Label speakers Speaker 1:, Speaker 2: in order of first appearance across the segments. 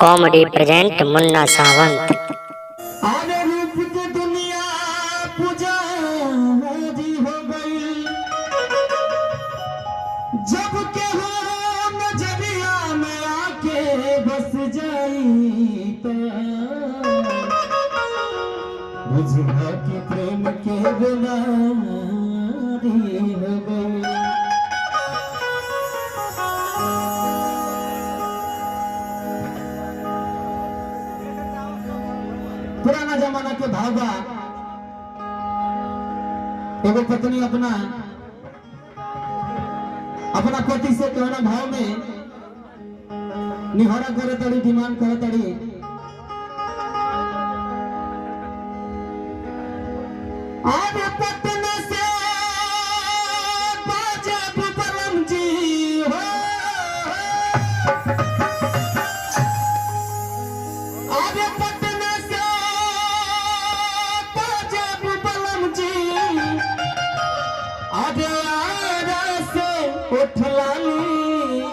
Speaker 1: Comedy present मुन्ना सावंत।
Speaker 2: आने रूप की दुनिया पुजारी हो गई, जब के हो नजरिया में आके बस जाई तो बुझा कि प्रेम के बीमारी हो गई। पुराना जमाना के भाव बा, एगो पत्नी अपना पति से कहना भाव में निहरा करे तड़ी, डिमांड करे तड़ी। आज पटना से बाजब बलम जी हो, आज पटना से बाजब बलम जी, आज आरा से उठ लाली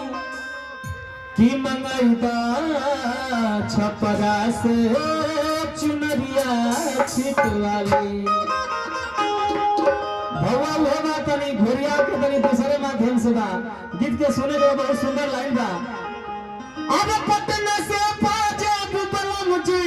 Speaker 2: की मंगलदा छपरा से चुनरिया छिटवाली। भगवान होगा तनी घोरिया के तनी दूसरे माध्यम से बा, गीत के सुने के बहुत सुंदर लाइन बा। अब पटना से बाजब बलम जी,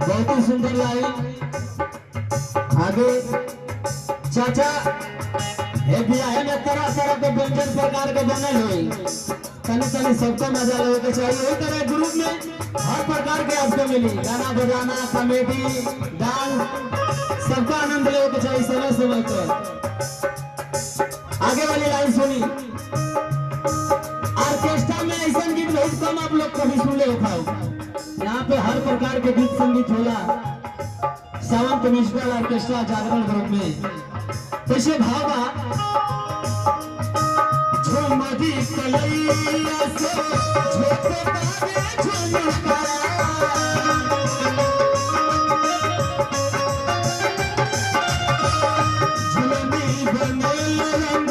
Speaker 2: बहुत ही सुंदर लाइन। आगे चाचा हे बियाह में तरह तरह के व्यंजन प्रकार के बनल हुई, तनी तनी सबको मजा लेवे के चाहिए। वही तरह ग्रुप में हर प्रकार के आपको मिली, गाना बजाना, कॉमेडी, डांस, सबका आनंद लेवे के चाहिए समय समय पर। आगे वाली लाइन सुनी। ऑर्केस्ट्रा में ऐसा गीत बहुत कम आप लोग कभी सुन ले खाओ, यहाँ पे हर प्रकार के गीत संगीत होला। सावंत म्यूजिकल ऑर्केस्ट्रा जागरण ग्रुप में कैसे भावा झुमरी कलैया से झोंके बाजे झुमका, झुलनी बने रंग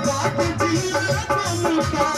Speaker 2: बात जिया बनका,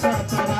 Speaker 2: Thank you.